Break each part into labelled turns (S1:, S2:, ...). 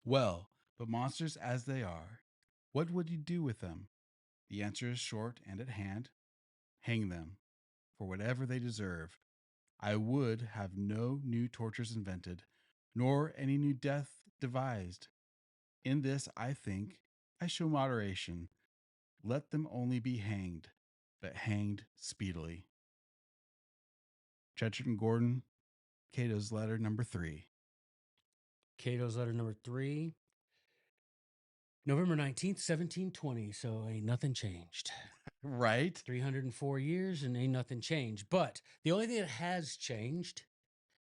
S1: Well, but monsters as they are, what would you do with them? The answer is short and at hand. Hang them, for whatever they deserve. I would have no new tortures invented, nor any new death devised. In this, I think, I show moderation. Let them only be hanged, but hanged speedily. Trenchard and Gordon, Cato's letter number 3.
S2: Cato's letter number 3, November 19th, 1720. So ain't nothing changed.
S1: Right?
S2: 304 years and ain't nothing changed. But the only thing that has changed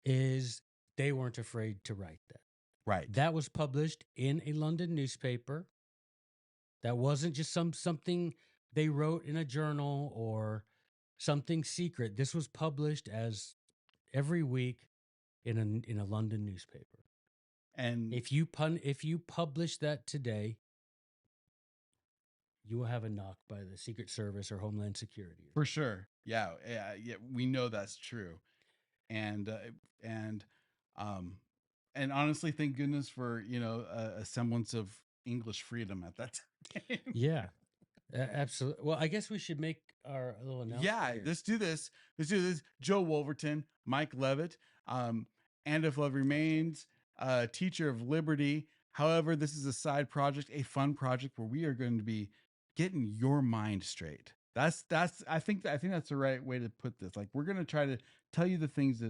S2: is they weren't afraid to write that.
S1: Right.
S2: That was published in a London newspaper. That wasn't just something they wrote in a journal or something secret. This was published as every week in a London newspaper.
S1: And
S2: If you publish that today, you will have a knock by the Secret Service or Homeland Security.
S1: for sure. Yeah, we know that's true. And and honestly, thank goodness for, a semblance of English freedom at that time.
S2: Yeah, absolutely. Well, I guess we should make our little announcement.
S1: Yeah,
S2: here.
S1: let's do this. Joe Wolverton, Mike Leavitt, and if love remains, teacher of liberty. However, this is a side project, a fun project where we are going to be getting your mind straight. I think that's the right way to put this. Like, we're going to try to tell you the things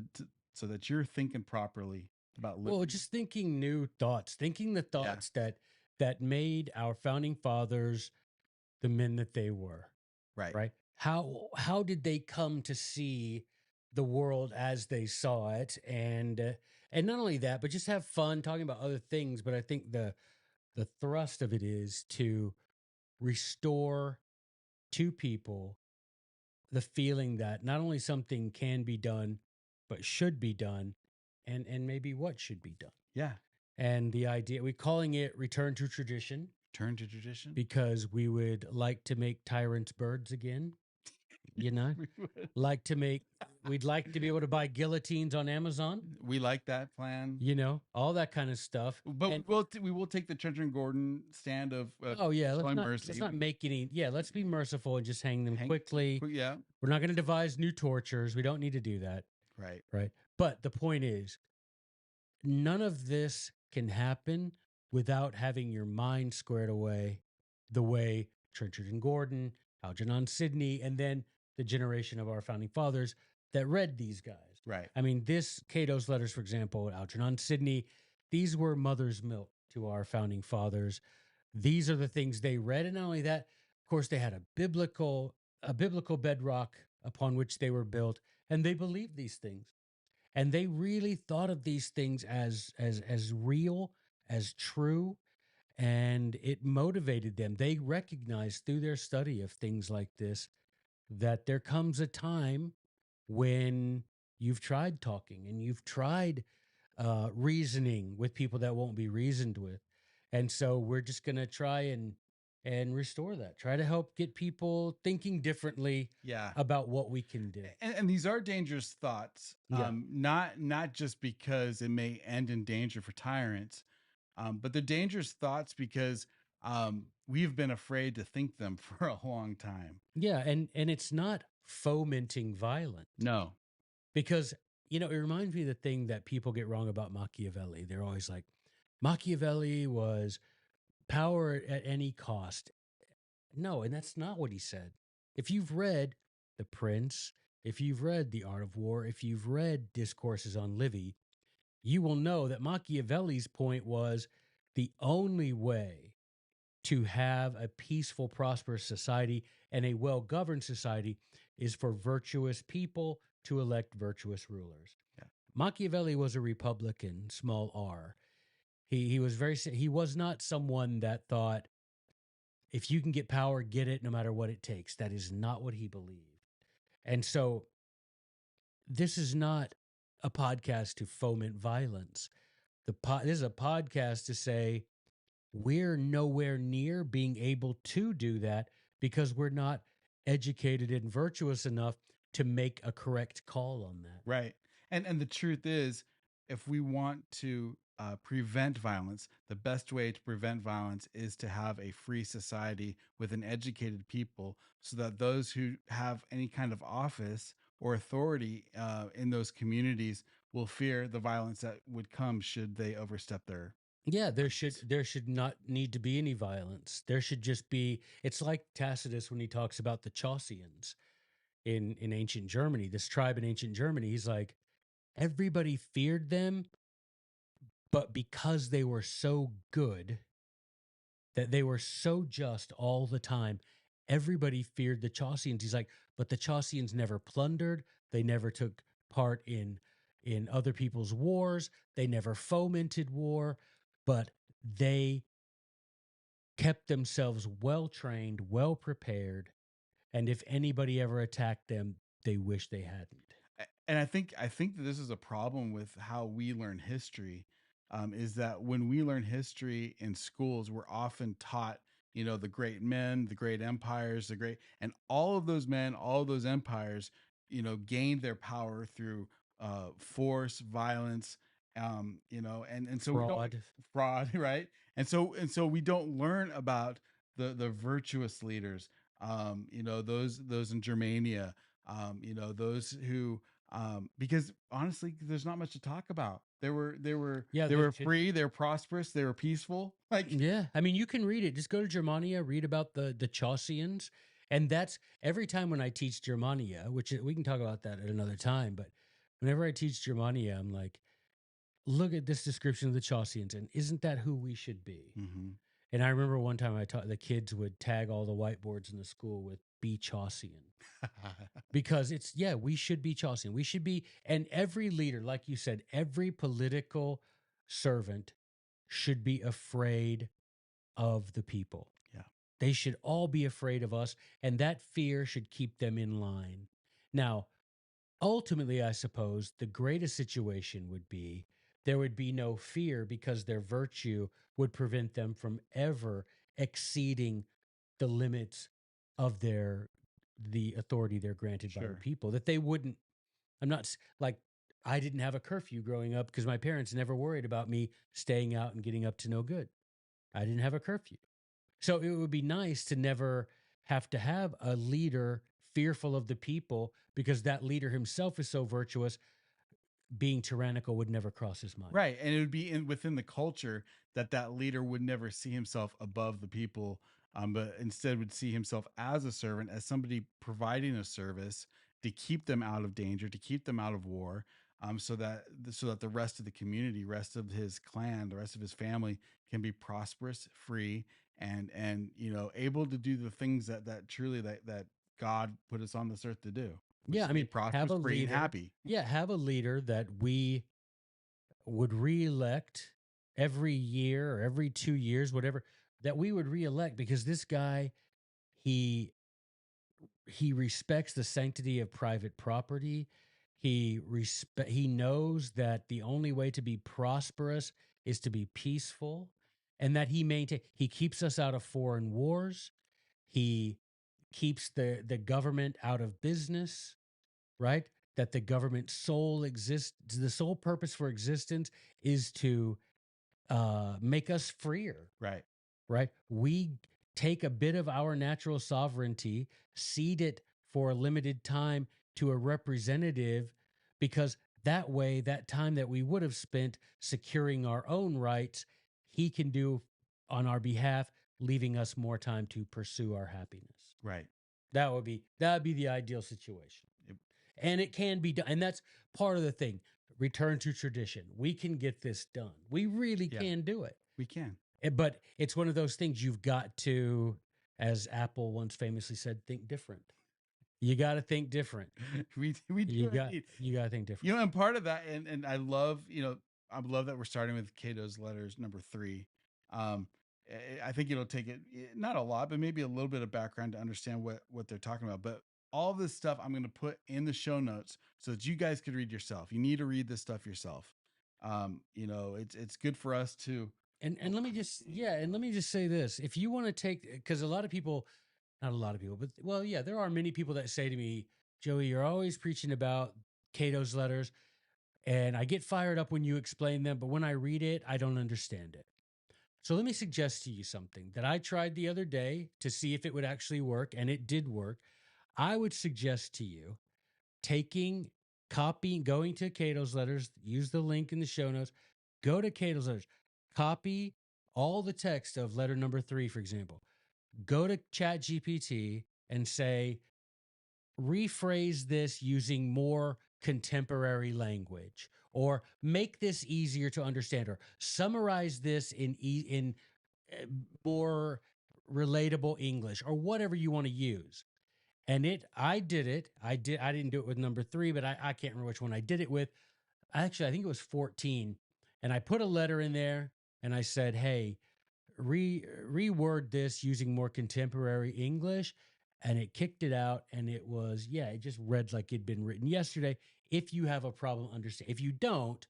S1: so that you're thinking properly about liberty.
S2: Well, just thinking new thoughts, thinking the thoughts that made our founding fathers the men that they were.
S1: Right.
S2: How did they come to see the world as they saw it, and not only that, but just have fun talking about other things. But I think the thrust of it is to restore to people the feeling that not only something can be done, but should be done, and maybe what should be done.
S1: Yeah.
S2: And the idea, we're calling it return to tradition.
S1: Turn to tradition.
S2: Because we would like to make tyrants birds again. You know, we'd like to be able to buy guillotines on Amazon.
S1: We like that plan.
S2: You know, all that kind of stuff.
S1: But we will take the Trenchard and Gordon stand of
S2: let's not make any. Yeah, let's be merciful and just hang them quickly.
S1: Yeah,
S2: we're not going to devise new tortures. We don't need to do that.
S1: Right.
S2: But the point is, none of this can happen without having your mind squared away the way Trenchard and Gordon, Algernon Sidney, and then the generation of our founding fathers that read these guys.
S1: Right.
S2: I mean, Cato's letters, for example, Algernon Sidney, these were mother's milk to our founding fathers. These are the things they read. And not only that, of course, they had a biblical bedrock upon which they were built, and they believed these things. And they really thought of these things as real, as true, and it motivated them. They recognized through their study of things like this that there comes a time when you've tried talking and you've tried reasoning with people that won't be reasoned with. And so we're just going to try and restore that, try to help get people thinking differently about what we can do.
S1: And these are dangerous thoughts, not just because it may end in danger for tyrants, but they're dangerous thoughts because we've been afraid to think them for a long time.
S2: Yeah, and it's not fomenting violence.
S1: No.
S2: Because, it reminds me of the thing that people get wrong about Machiavelli. They're always like, Machiavelli was power at any cost. No, and that's not what he said. If you've read The Prince, if you've read The Art of War, if you've read Discourses on Livy, you will know that Machiavelli's point was the only way to have a peaceful, prosperous society and a well-governed society is for virtuous people to elect virtuous rulers.
S1: Yeah.
S2: Machiavelli was a Republican, small r. He was not someone that thought, if you can get power, get it no matter what it takes. That is not what he believed. And so this is not a podcast to foment violence. This is a podcast to say we're nowhere near being able to do that because we're not educated and virtuous enough to make a correct call on that.
S1: Right. And the truth is, if we want to prevent violence, the best way to prevent violence is to have a free society with an educated people, so that those who have any kind of office or authority in those communities will fear the violence that would come should they overstep their
S2: Yeah,
S1: rights.
S2: there should not need to be any violence. There should just be. It's like Tacitus when he talks about the Chaucians in ancient Germany. This tribe in ancient Germany. He's like, everybody feared them, but because they were so good, that they were so just all the time, everybody feared the Chaucians. He's like, but the Chaucians never plundered. They never took part in other people's wars. They never fomented war, but they kept themselves well trained, well prepared, and if anybody ever attacked them, they wish they hadn't.
S1: And I think that this is a problem with how we learn history. Is that when we learn history in schools, we're often taught, the great men, the great empires, and all of those men, all of those empires, gained their power through force, violence, and so we don't
S2: Fraud.
S1: fraud, right? And so we don't learn about the virtuous leaders, those in Germania, those who because honestly, there's not much to talk about. They were they were
S2: Yeah,
S1: they
S2: they
S1: were
S2: should.
S1: free, they were prosperous, they were peaceful. Like,
S2: Yeah, I mean, you can read it. Just go to Germania, read about the Chaucians, and that's every time when I teach Germania, we can talk about that at another time. But whenever I teach Germania, I'm like, look at this description of the Chaucians, and isn't that who we should be?
S1: mhm.
S2: And I remember one time I taught the kids would tag all the whiteboards in the school with "Be Chaucian," because it's we should be Chaucian. We should be, and every leader, like you said, every political servant should be afraid of the people.
S1: Yeah,
S2: They should all be afraid of us, and that fear should keep them in line. Now, ultimately, I suppose the greatest situation would be there would be no fear because their virtue would prevent them from ever exceeding the limits of the authority they're granted by the
S1: sure.
S2: people. That they wouldn't. I'm not like I didn't have a curfew growing up because my parents never worried about me staying out and getting up to no good. I didn't have a curfew. So it would be nice to never have to have a leader fearful of the people because that leader himself is so virtuous, being tyrannical would never cross his mind.
S1: Right, and it would be within the culture that that leader would never see himself above the people, but instead would see himself as a servant, as somebody providing a service to keep them out of danger, to keep them out of war, so that the rest of the community, rest of his clan, the rest of his family can be prosperous, free, and able to do the things that truly that God put us on this earth to do, which
S2: Yeah,
S1: is
S2: I
S1: to be
S2: mean, have
S1: prosperous,
S2: a
S1: free, and
S2: leader.
S1: happy.
S2: Yeah, have a leader that we would reelect every year or every 2 years, whatever, that we would reelect because this guy, he he respects the sanctity of private property. He knows that the only way to be prosperous is to be peaceful, and that he keeps us out of foreign wars. He keeps the government out of business, right? That the sole purpose for existence is to make us freer,
S1: Right.
S2: right? We take a bit of our natural sovereignty, cede it for a limited time to a representative, because that way, that time that we would have spent securing our own rights, he can do on our behalf, leaving us more time to pursue our happiness.
S1: Right.
S2: That would be the ideal situation.
S1: Yep.
S2: And it can be done. And that's part of the thing. Return to tradition. We can get this done. We really
S1: Yeah,
S2: can do it.
S1: we can.
S2: But it's one of those things you've got to, as Apple once famously said, think different. You got to think different.
S1: We do indeed.
S2: You got to think different.
S1: And part of that, and I love that we're starting with Cato's letters number 3. I think it'll take it not a lot, but maybe a little bit of background to understand what they're talking about. But all this stuff I'm going to put in the show notes so that you guys could read yourself. You need to read this stuff yourself. It's good for us to.
S2: And let me just say this: if you want to take, because a lot of people, not a lot of people, but well, yeah, there are many people that say to me, Joey, you're always preaching about Cato's letters. And I get fired up when you explain them, but when I read it, I don't understand it. So let me suggest to you something that I tried the other day to see if it would actually work, and it did work. I would suggest to you taking, copying, going to Cato's letters, use the link in the show notes, go to Cato's letters, copy all the text of letter number 3, for example. Go to ChatGPT and say, rephrase this using more contemporary language, or make this easier to understand, or summarize this in uh, more relatable English, or whatever you want to use. And I did it. I didn't do it with number 3, but I can't remember which one I did it with. Actually, I think it was 14. And I put a letter in there and I said, hey, reword this using more contemporary English. And it kicked it out. And it was, yeah, it just read like it'd been written yesterday. If you have a problem understanding, if you don't,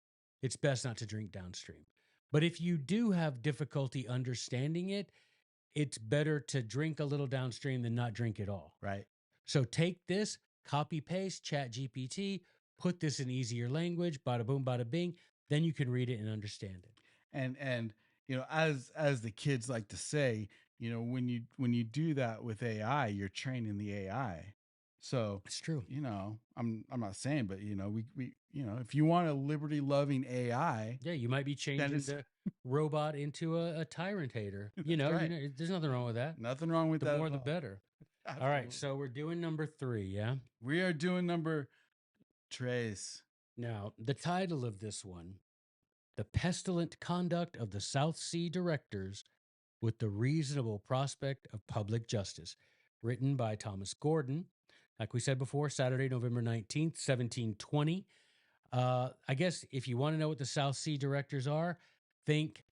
S2: it's best not to drink downstream. But if you do have difficulty understanding it, it's better to drink a little downstream than not drink at all.
S1: Right.
S2: So take this, copy paste, Chat GPT, put this in easier language, bada boom, bada bing. Then you can read it and understand it.
S1: And as the kids like to say, when you do that with AI, you're training the AI. So
S2: It's true.
S1: I'm not saying, but we if you want a liberty loving AI,
S2: Yeah, you might be changing the robot into a tyrant hater.
S1: Right.
S2: There's nothing wrong with that.
S1: Nothing wrong with
S2: The
S1: that.
S2: more
S1: at
S2: the
S1: all.
S2: better.
S1: Absolutely.
S2: All right, so we're doing number 3, yeah?
S1: We are doing number tres.
S2: Now, the title of this one, The Pestilent Conduct of the South Sea Directors with the Reasonable Prospect of Public Justice, written by Thomas Gordon. Like we said before, Saturday, November 19th, 1720. I guess if you want to know what the South Sea Directors are, think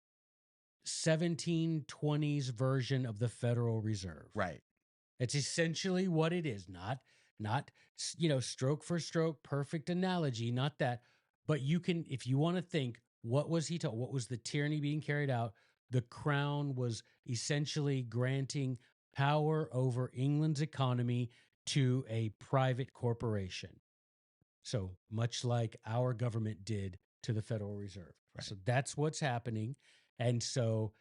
S2: 1720s version of the Federal Reserve.
S1: Right.
S2: It's essentially what it is. Not stroke for stroke, perfect analogy, not that. But you can, if you want to think, what was he taught? What was the tyranny being carried out? The crown was essentially granting power over England's economy to a private corporation. So much like our government did to the Federal Reserve.
S1: Right.
S2: So that's what's happening. And so,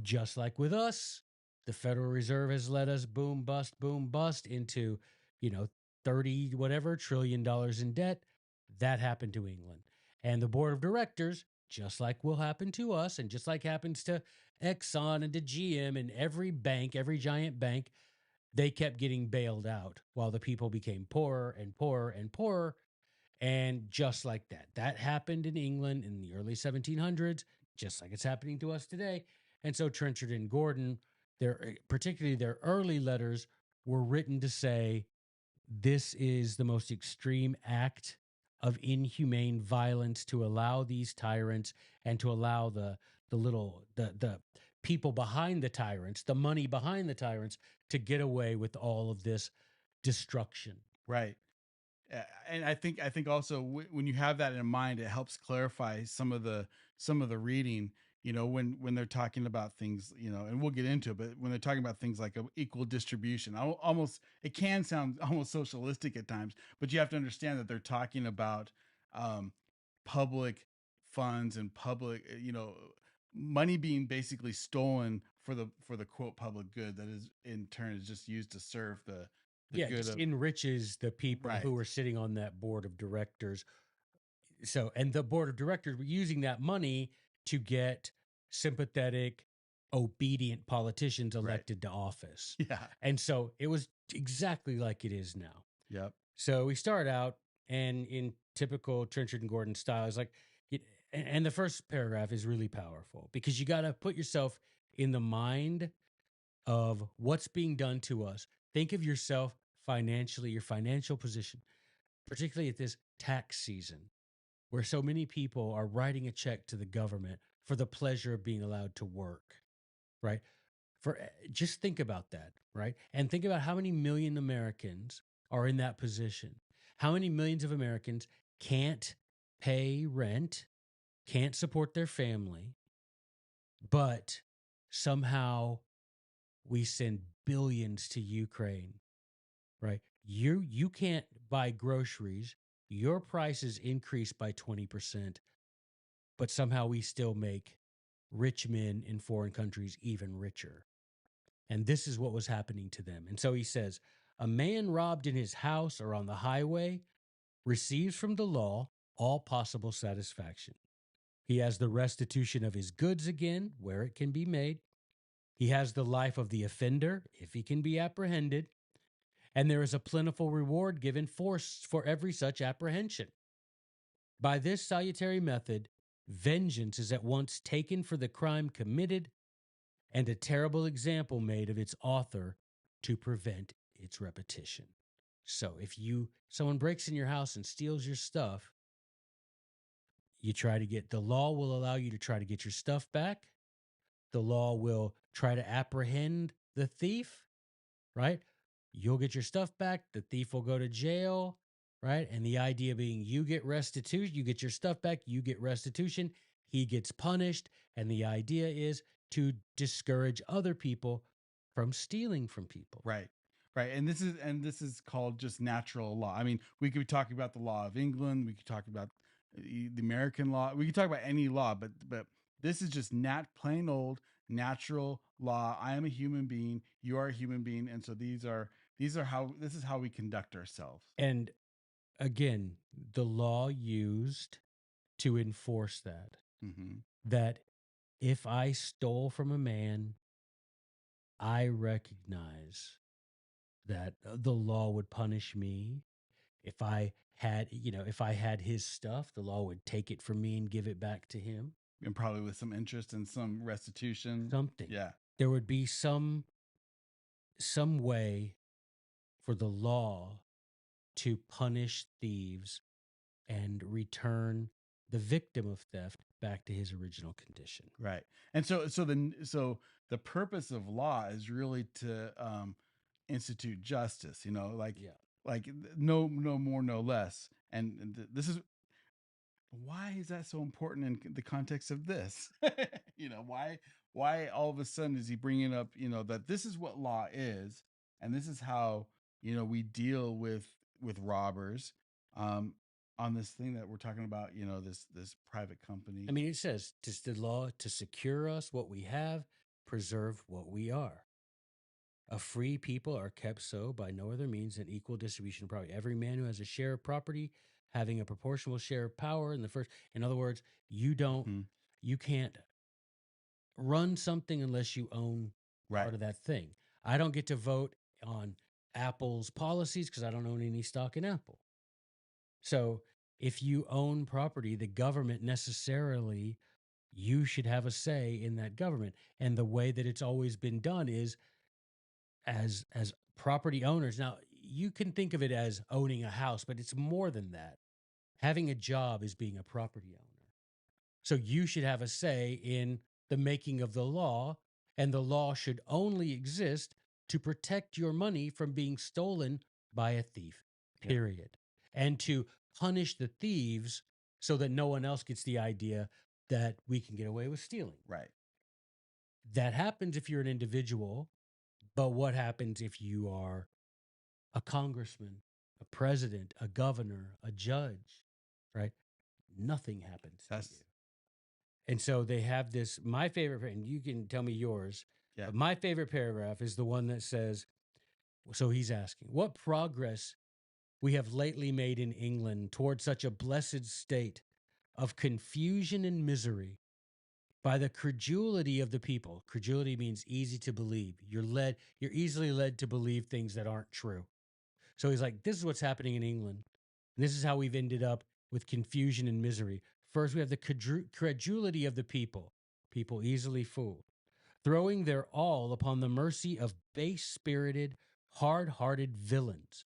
S2: just like with us, the Federal Reserve has let us boom, bust into, 30 whatever trillion dollars in debt. That happened to England. And the board of directors, just like will happen to us, and just like happens to Exxon and to GM and every bank, every giant bank, they kept getting bailed out while the people became poorer and poorer and poorer. And just like that happened in England in the early 1700s, just like it's happening to us today. And so Trenchard and Gordon, particularly their early letters, were written to say, this is the most extreme act of inhumane violence to allow these tyrants and to allow the people behind the tyrants, the money behind the tyrants, to get away with all of this destruction.
S1: Right. And I think also when you have that in mind, it helps clarify some of the reading. When they're talking about things, and we'll get into it, but when they're talking about things like a equal distribution, it can sound almost socialistic at times, but you have to understand that they're talking about public funds and public, money being basically stolen for the quote public good that is in turn is just used to serve the
S2: Yeah,
S1: good
S2: just
S1: of
S2: enriches the people
S1: Right.
S2: who are sitting on that board of directors. So, and the board of directors were using that money to get sympathetic, obedient politicians elected to office.
S1: Yeah.
S2: And so it was exactly like it is now.
S1: Yep.
S2: So we start out, and in typical Trenchard and Gordon style, it's like, and the first paragraph is really powerful because you got to put yourself in the mind of what's being done to us. Think of yourself financially, your financial position, particularly at this tax season where so many people are writing a check to the government for the pleasure of being allowed to work, right? Just think about that, right? And think about how many million Americans are in that position. How many millions of Americans can't pay rent, can't support their family, but somehow we send billions to Ukraine, right? You can't buy groceries, your prices increase by 20%, but somehow we still make rich men in foreign countries even richer. And this is what was happening to them. And so he says, a man robbed in his house or on the highway receives from the law all possible satisfaction. He has the restitution of his goods again, where it can be made. He has the life of the offender, if he can be apprehended. And there is a plentiful reward given for every such apprehension. By this salutary method, vengeance is at once taken for the crime committed and a terrible example made of its author to prevent its repetition. So if someone breaks in your house and steals your stuff, the law will allow you to try to get your stuff back. The law will try to apprehend the thief, right? You'll get your stuff back. The thief will go to jail, right? And the idea being you get restitution, you get your stuff back, you get restitution, he gets punished. And the idea is to discourage other people from stealing from people.
S1: Right. Right. And this is called just natural law. I mean, we could be talking about the law of England, we could talk about the American law, we could talk about any law, but this is just plain old natural law. I am a human being, you are a human being, and so this is how we conduct ourselves.
S2: And again, the law used to enforce that.
S1: Mm-hmm.
S2: That if I stole from a man, I recognize that the law would punish me. If I had his stuff, the law would take it from me and give it back to him.
S1: And probably with some interest and some restitution.
S2: Something.
S1: Yeah.
S2: There would be some way for the law to punish thieves and return the victim of theft back to his original condition.
S1: Right. And so the purpose of law is really to institute justice, like no more, no less. And this is why is that so important in the context of this? Why all of a sudden is he bringing up, that this is what law is, and this is how, we deal with robbers, on this thing that we're talking about, this private company.
S2: I mean, it says, "'Tis the law to secure us what we have, preserve what we are. A free people are kept so by no other means than equal distribution of property. Every man who has a share of property having a proportional share of power in the first." In other words, you can't run something unless you own part of that thing. I don't get to vote on Apple's policies because I don't own any stock in Apple. So if you own property, the government necessarily, you should have a say in that government. And the way that it's always been done is as property owners. Now, you can think of it as owning a house, but it's more than that. Having a job is being a property owner. So you should have a say in the making of the law, and the law should only exist to protect your money from being stolen by a thief, period. Yeah. And to punish the thieves so that no one else gets the idea that we can get away with stealing.
S1: Right.
S2: That happens if you're an individual, but what happens if you are a congressman, a president, a governor, a judge, right? Nothing happens to you. And so they have this, my favorite, and you can tell me yours, but my favorite paragraph is the one that says, so he's asking, what progress we have lately made in England toward such a blessed state of confusion and misery by the credulity of the people. Credulity means easy to believe. You're easily led to believe things that aren't true. So he's like, this is what's happening in England. And this is how we've ended up with confusion and misery. First, we have the credulity of the people. People easily fooled, throwing their all upon the mercy of base-spirited, hard-hearted villains,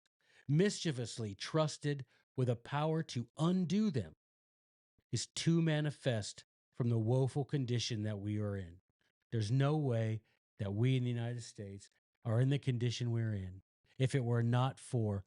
S2: mischievously trusted with a power to undo them, is too manifest from the woeful condition that we are in. There's no way that we in the United States are in the condition we're in if it were not for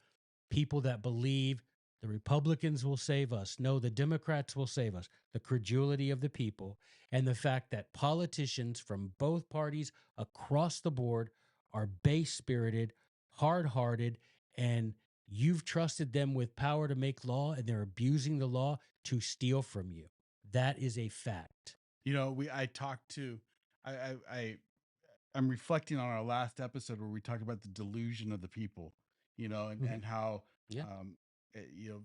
S2: people that believe the Republicans will save us. No, the Democrats will save us. The credulity of the people and the fact that politicians from both parties across the board are base-spirited, hard-hearted, and You've trusted them with power to make law, and they're abusing the law to steal from you. That is a fact.
S1: I talked to, I'm reflecting on our last episode where we talked about the delusion of the people, and how,
S2: Yeah.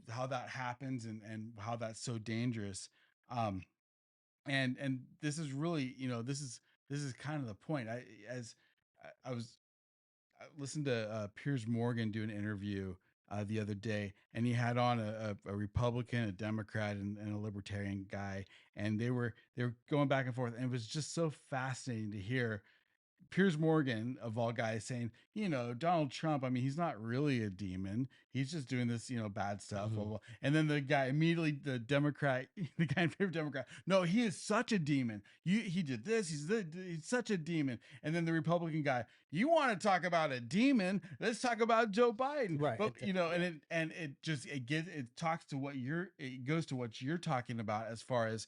S1: how that happens and how that's so dangerous. And this is really, this is kind of the point. I listened to Piers Morgan do an interview the other day, and he had on a Republican, a Democrat, and a Libertarian guy, and they were going back and forth, and it was just so fascinating to hear Piers Morgan, of all guys, saying, Donald Trump, I mean, he's not really a demon. He's just doing this, bad stuff. Blah, blah. And then the guy immediately, the Democrat, the guy in favor of Democrat, no, he is such a demon. He did this. He's such a demon. And then the Republican guy, you want to talk about a demon? Let's talk about Joe Biden.
S2: Right.
S1: But, it goes to what you're talking about as far as,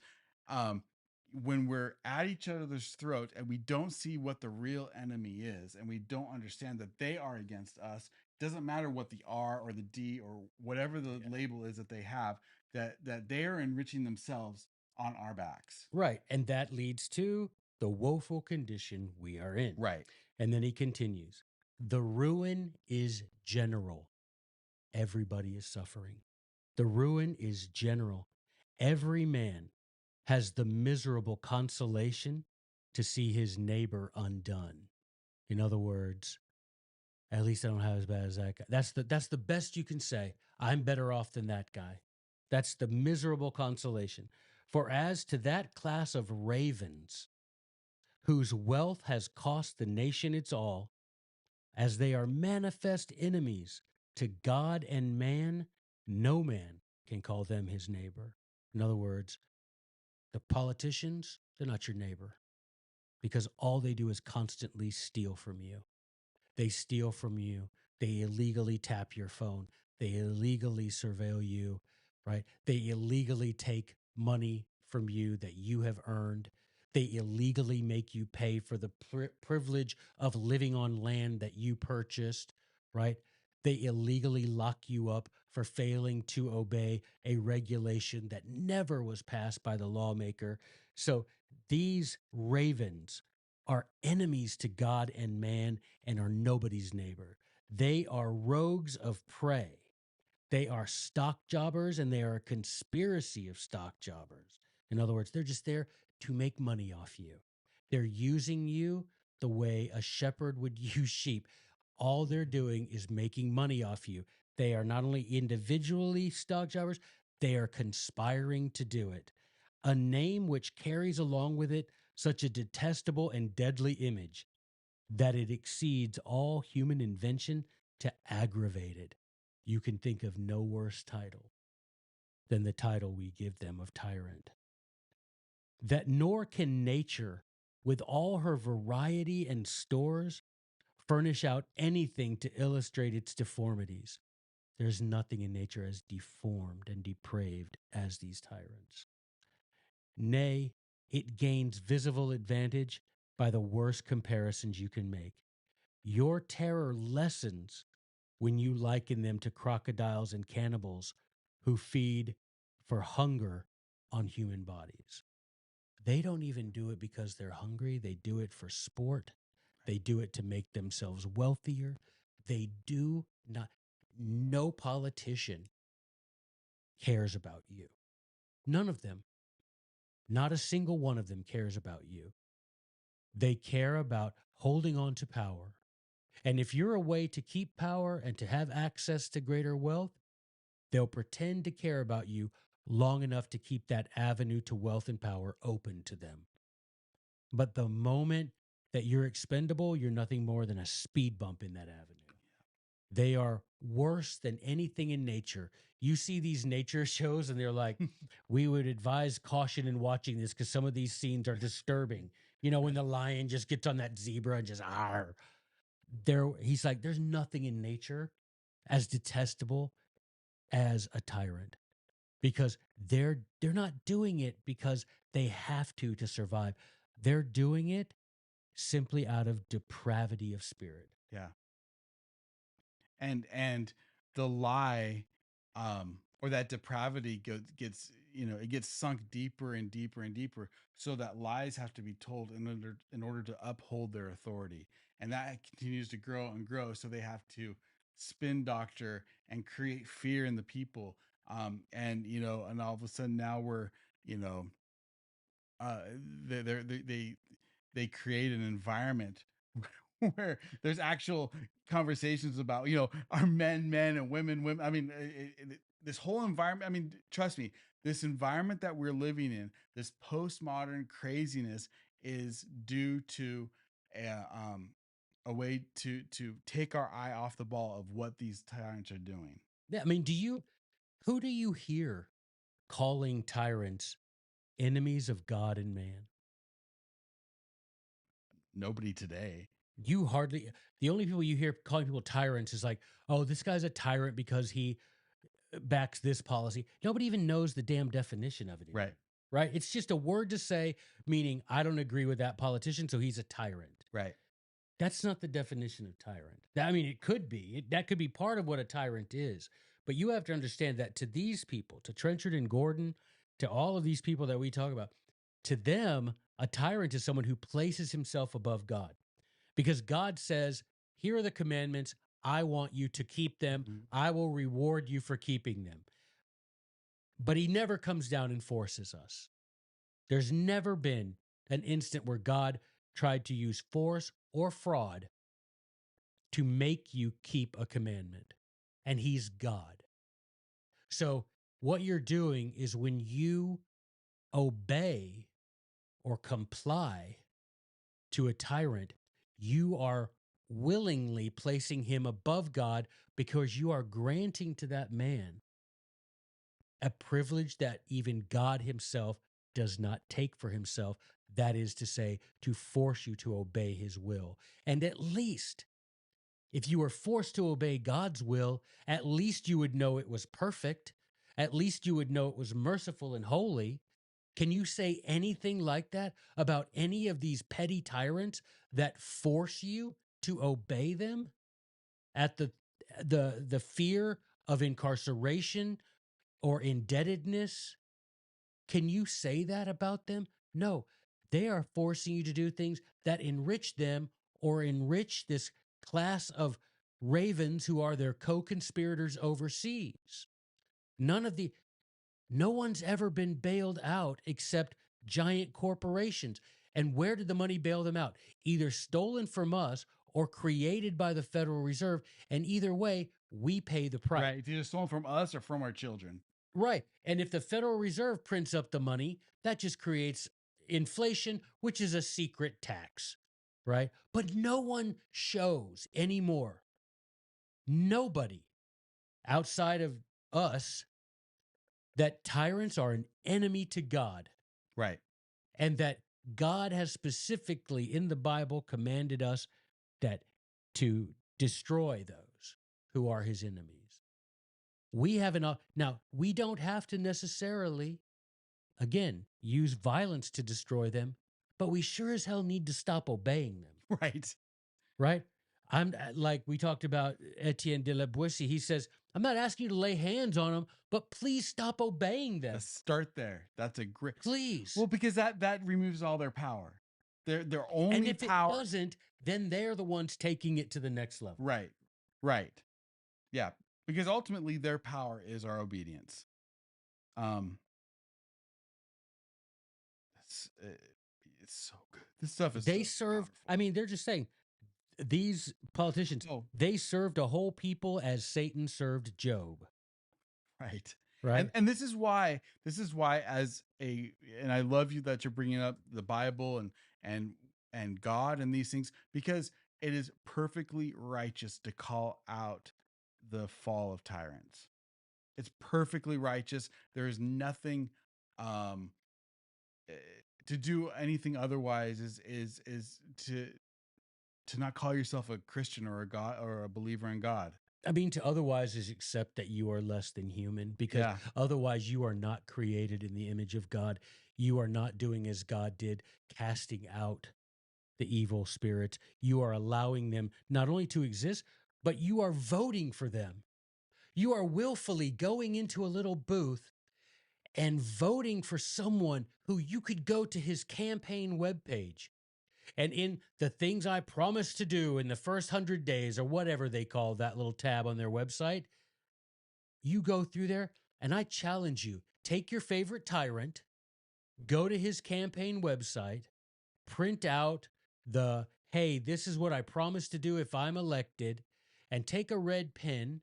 S1: when we're at each other's throat and we don't see what the real enemy is, and we don't understand that they are against us, doesn't matter what the R or the D or whatever the label is that they have, that they are enriching themselves on our backs.
S2: Right. And that leads to the woeful condition we are in.
S1: Right.
S2: And then he continues, the ruin is general. Everybody is suffering. The ruin is general. Every man has the miserable consolation to see his neighbor undone. In other words, at least I don't have as bad as that guy. That's the best you can say. I'm better off than that guy. That's the miserable consolation. For as to that class of ravens whose wealth has cost the nation its all, as they are manifest enemies to God and man, no man can call them his neighbor. In other words, the politicians, they're not your neighbor because all they do is constantly steal from you. They steal from you. They illegally tap your phone. They illegally surveil you, right? They illegally take money from you that you have earned. They illegally make you pay for the privilege of living on land that you purchased, right? They illegally lock you up for failing to obey a regulation that never was passed by the lawmaker. So these ravens are enemies to God and man and are nobody's neighbor. They are rogues of prey. They are stock jobbers, and they are a conspiracy of stock jobbers. In other words, they're just there to make money off you. They're using you the way a shepherd would use sheep. All they're doing is making money off you. They are not only individually stock jobbers, they are conspiring to do it. A name which carries along with it such a detestable and deadly image that it exceeds all human invention to aggravate it. You can think of no worse title than the title we give them of tyrant. That nor can nature, with all her variety and stores, furnish out anything to illustrate its deformities. There's nothing in nature as deformed and depraved as these tyrants. Nay, it gains visible advantage by the worst comparisons you can make. Your terror lessens when you liken them to crocodiles and cannibals who feed for hunger on human bodies. They don't even do it because they're hungry. They do it for sport. They do it to make themselves wealthier. They do not, no politician cares about you. None of them. Not a single one of them cares about you. They care about holding on to power. And if you're a way to keep power and to have access to greater wealth, they'll pretend to care about you long enough to keep that avenue to wealth and power open to them. But the moment that you're expendable, you're nothing more than a speed bump in that avenue. They are worse than anything in nature. You see these nature shows and they're like, we would advise caution in watching this because some of these scenes are disturbing. When the lion just gets on that zebra and just, he's like, there's nothing in nature as detestable as a tyrant because they're not doing it because they have to survive. They're doing it simply out of depravity of spirit.
S1: Yeah. And the lie, or that depravity gets, it gets sunk deeper and deeper and deeper, so that lies have to be told in order to uphold their authority, and that continues to grow and grow. So they have to spin doctor and create fear in the people, and all of a sudden now we're, you know, uh, they create an environment where there's actual conversations about, are men and women. I mean, this whole environment. I mean, trust me, this environment that we're living in, this postmodern craziness, is due to a way to take our eye off the ball of what these tyrants are doing.
S2: Yeah, I mean, who do you hear calling tyrants enemies of God and man?
S1: Nobody today.
S2: You hardly, the only people you hear calling people tyrants is like, oh, this guy's a tyrant because he backs this policy. Nobody even knows the damn definition of it anymore,
S1: Right.
S2: right? It's just a word to say, meaning I don't agree with that politician, so he's a tyrant.
S1: Right.
S2: That's not the definition of tyrant. I mean, it could be. That could be part of what a tyrant is. But you have to understand that to these people, to Trenchard and Gordon, to all of these people that we talk about, to them, a tyrant is someone who places himself above God. Because God says, here are the commandments. I want you to keep them.
S1: Mhm.
S2: I will reward you for keeping them. But he never comes down and forces us. There's never been an instant where God tried to use force or fraud to make you keep a commandment. And he's God. So what you're doing is when you obey or comply to a tyrant, you are willingly placing him above God because you are granting to that man a privilege that even God himself does not take for himself. That is to say, to force you to obey his will. And at least, if you were forced to obey God's will, at least you would know it was perfect. At least you would know it was merciful and holy. Can you say anything like that about any of these petty tyrants that force you to obey them at the fear of incarceration or indebtedness? Can you say that about them? No, they are forcing you to do things that enrich them or enrich this class of ravens who are their co-conspirators overseas. No one's ever been bailed out except giant corporations. And where did the money bail them out? Either stolen from us or created by the Federal Reserve. And either way, we pay the price.
S1: Right. It's either stolen from us or from our children.
S2: Right. And if the Federal Reserve prints up the money, that just creates inflation, which is a secret tax. Right. But no one shows anymore. Nobody outside of us that tyrants are an enemy to God.
S1: Right.
S2: And that God has specifically in the Bible commanded us that to destroy those who are his enemies. We have now we don't have to necessarily, again, use violence to destroy them, but we sure as hell need to stop obeying them.
S1: Right.
S2: Right? I'm like we talked about Etienne de la Boissy. He says, I'm not asking you to lay hands on them, but please stop obeying them.
S1: Let's start there. That's a great.
S2: Please.
S1: Well, because that removes all their power. Their only
S2: And if
S1: power.
S2: it doesn't, then they're the ones taking it to the next level.
S1: Right. Right. Yeah. Because ultimately their power is our obedience. It's so good. This stuff is.
S2: They
S1: so
S2: serve,
S1: powerful.
S2: I mean, they're just saying these politicians,
S1: Oh.
S2: they served a whole people as Satan served Job.
S1: Right.
S2: Right.
S1: And this is why and I love you that you're bringing up the Bible and God and these things, because it is perfectly righteous to call out the fall of tyrants. It's perfectly righteous. There is nothing to do anything otherwise is to not call yourself a Christian or a God or a believer in God.
S2: I mean, to otherwise is accept that you are less than human, because otherwise you are not created in the image of God. You are not doing as God did, casting out the evil spirits. You are allowing them not only to exist, but you are voting for them. You are willfully going into a little booth and voting for someone who you could go to his campaign webpage. And in the things I promised to do in the first 100 days, or whatever they call that little tab on their website, you go through there and I challenge you, take your favorite tyrant, go to his campaign website, print out the, hey, this is what I promised to do if I'm elected, and take a red pen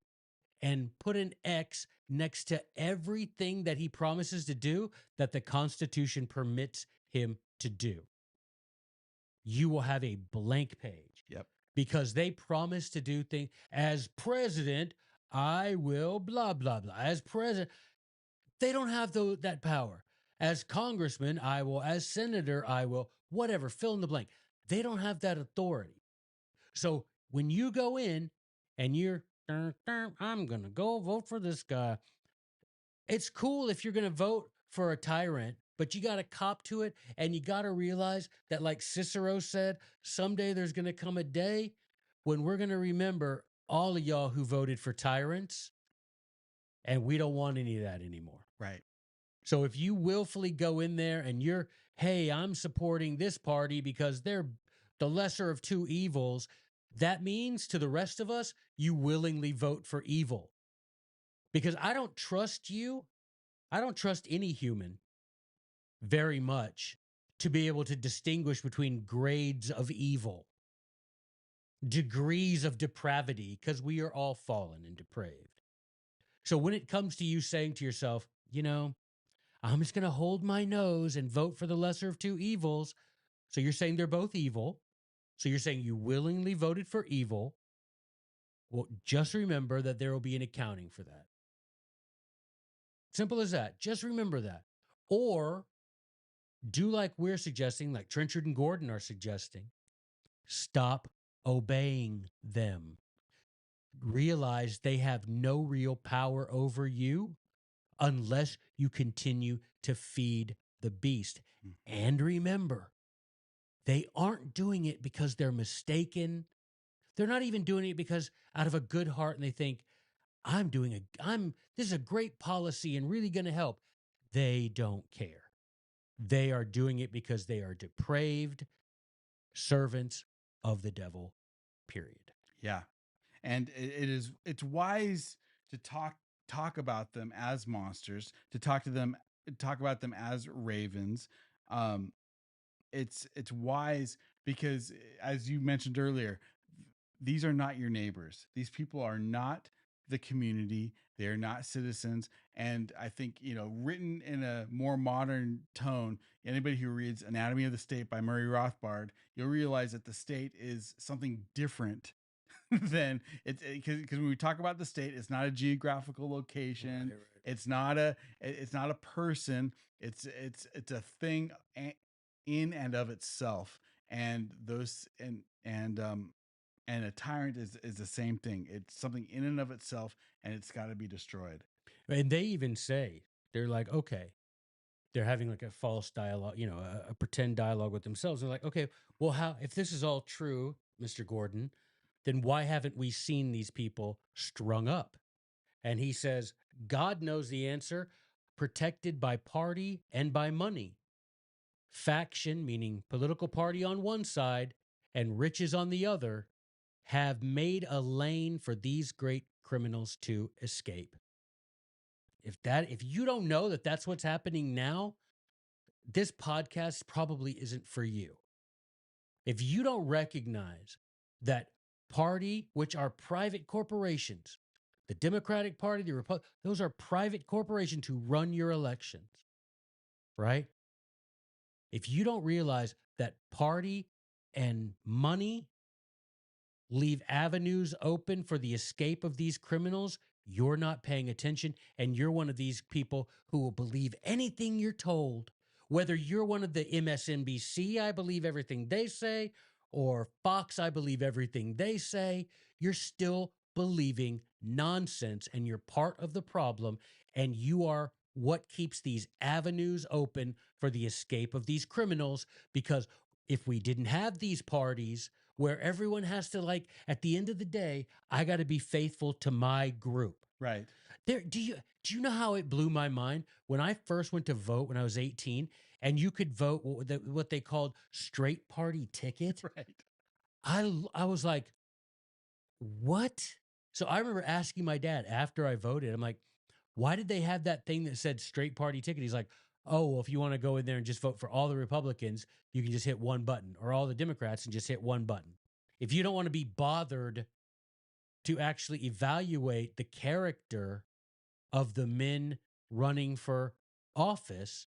S2: and put an X next to everything that he promises to do that the Constitution permits him to do. You will have a blank page.
S1: Yep.
S2: Because they promise to do things. As president, I will blah, blah, blah. As president, they don't have that power. As congressman, I will. As senator, I will. Whatever, fill in the blank. They don't have that authority. So when you go in and you're, I'm going to go vote for this guy. It's cool if you're going to vote for a tyrant, but you got to cop to it. And you got to realize that, like Cicero said, someday there's going to come a day when we're going to remember all of y'all who voted for tyrants, and we don't want any of that anymore.
S1: Right.
S2: So if you willfully go in there and you're, hey, I'm supporting this party because they're the lesser of two evils, that means to the rest of us, you willingly vote for evil. Because I don't trust you. I don't trust any human very much to be able to distinguish between grades of evil, degrees of depravity, because we are all fallen and depraved. So when it comes to you saying to yourself, you know, I'm just going to hold my nose and vote for the lesser of two evils. So you're saying they're both evil. So you're saying you willingly voted for evil. Well, just remember that there will be an accounting for that. Simple as that. Just remember that. Or do like we're suggesting, like Trenchard and Gordon are suggesting. Stop obeying them. Realize they have no real power over you unless you continue to feed the beast. And remember, they aren't doing it because they're mistaken. They're not even doing it because out of a good heart and they think, this is a great policy and really going to help. They don't care. They are doing it because they are depraved servants of the devil, period.
S1: Yeah. And it's wise to talk about them as monsters, to talk about them as ravens. It's wise because, as you mentioned earlier, these are not your neighbors. These people are not the community. They are not citizens. And I think, written in a more modern tone, anybody who reads Anatomy of the State by Murray Rothbard, you'll realize that the state is something different than it's, because when we talk about the state, it's not a geographical location. Right. It's not a person. It's a thing in and of itself. And and a tyrant is the same thing. It's something in and of itself, and it's got to be destroyed.
S2: And they even say, they're like, okay, they're having like a false dialogue, a pretend dialogue with themselves. They're like, okay, well, if this is all true, Mr. Gordon, then why haven't we seen these people strung up? And he says, God knows the answer, protected by party and by money. Faction, meaning political party on one side and riches on the other, have made a lane for these great criminals to escape. If you don't know that that's what's happening now, this podcast probably isn't for you. If you don't recognize that party, which are private corporations, the Democratic Party, the Republic, those are private corporations who run your elections, right? If you don't realize that party and money leave avenues open for the escape of these criminals, you're not paying attention, and you're one of these people who will believe anything you're told. Whether you're one of the MSNBC, I believe everything they say, or Fox, I believe everything they say, you're still believing nonsense, and you're part of the problem, and you are what keeps these avenues open for the escape of these criminals, because if we didn't have these parties where everyone has to, like, at the end of the day, I got to be faithful to my group.
S1: Right.
S2: There, do you know how it blew my mind when I first went to vote when I was 18, and you could vote what they called straight party ticket?
S1: Right.
S2: I was like, what? So I remember asking my dad after I voted, I'm like, why did they have that thing that said straight party ticket? He's like, oh, well, if you want to go in there and just vote for all the Republicans, you can just hit one button, or all the Democrats and just hit one button. If you don't want to be bothered to actually evaluate the character of the men running for office,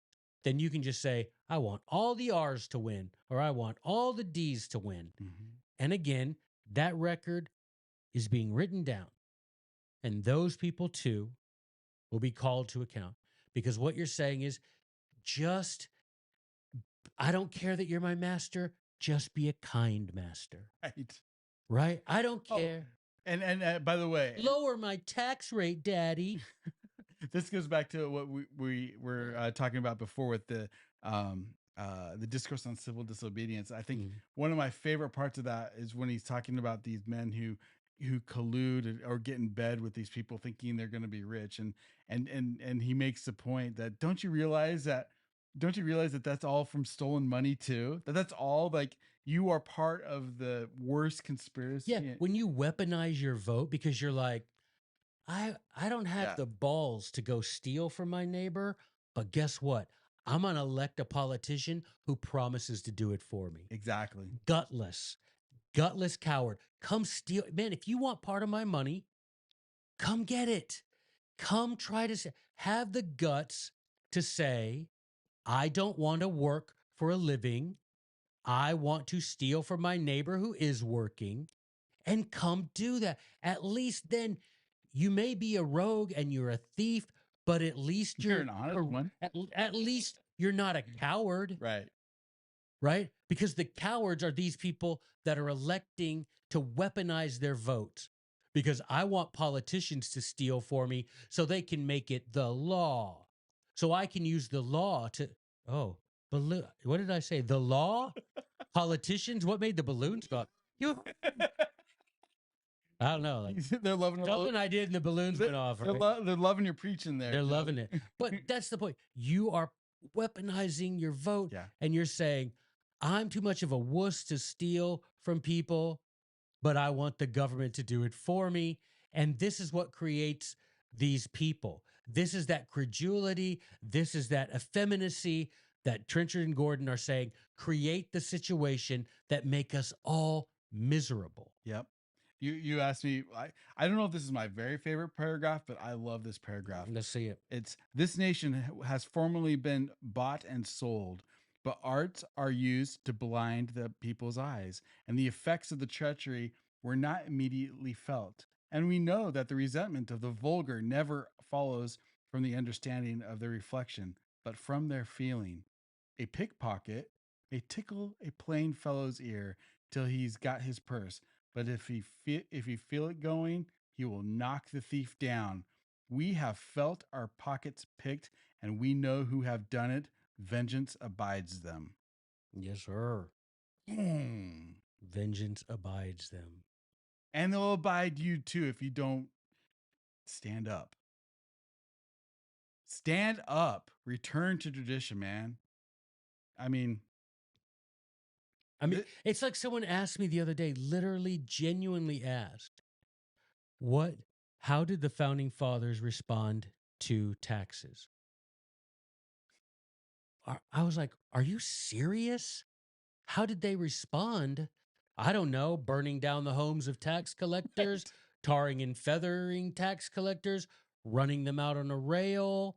S2: then you can just say, I want all the R's to win, or I want all the D's to win.
S1: Mm-hmm.
S2: And again, that record is being written down. And those people too will be called to account, because what you're saying is, just, I don't care that you're my master, just be a kind master.
S1: Right.
S2: Right? I don't
S1: Oh,
S2: care.
S1: and by the way,
S2: Lower my tax rate, daddy.
S1: this goes back to what we were talking about before with the discourse on civil disobedience. I think one of my favorite parts of that is when he's talking about these men who collude or get in bed with these people thinking they're going to be rich, and he makes the point that don't you realize that that's all from stolen money too, that's all, like, you are part of the worst conspiracy.
S2: Yeah, when you weaponize your vote because you're like, I don't have the balls to go steal from my neighbor, but guess what? I'm going to elect a politician who promises to do it for me.
S1: Exactly.
S2: Gutless coward. Come steal. Man, if you want part of my money, come get it. Come try to have the guts to say, I don't want to work for a living. I want to steal from my neighbor who is working, and come do that. At least then you may be a rogue and you're a thief, but at least
S1: You're an honest one.
S2: At least you're not a coward.
S1: Right.
S2: Right? Because the cowards are these people that are electing to weaponize their votes. Because I want politicians to steal for me so they can make it the law. So I can use the law to, what did I say? The law? Politicians? What made the balloons go up? I don't know. Like,
S1: They're loving
S2: something I did and the balloons went off. Right?
S1: They're loving your preaching there.
S2: They're loving it. But that's the point. You are weaponizing your vote, and you're saying, I'm too much of a wuss to steal from people, but I want the government to do it for me. And this is what creates these people. This is that credulity. This is that effeminacy that Trenchard and Gordon are saying, create the situation that make us all miserable.
S1: Yep. You asked me, I don't know if this is my very favorite paragraph, but I love this paragraph.
S2: Let's see it.
S1: It's, this nation has formerly been bought and sold, but arts are used to blind the people's eyes, and the effects of the treachery were not immediately felt. And we know that the resentment of the vulgar never follows from the understanding of their reflection, but from their feeling. A pickpocket may tickle a plain fellow's ear till he's got his purse, but if he feel it going, he will knock the thief down. We have felt our pockets picked, and we know who have done it. Vengeance abides them.
S2: Yes, sir. Vengeance abides them.
S1: And they'll abide you too if you don't stand up. Stand up. Return to tradition, man. I mean,
S2: it's like someone asked me the other day, literally, genuinely asked, how did the founding fathers respond to taxes? I was like, are you serious? How did they respond? I don't know. Burning down the homes of tax collectors, tarring and feathering tax collectors, running them out on a rail.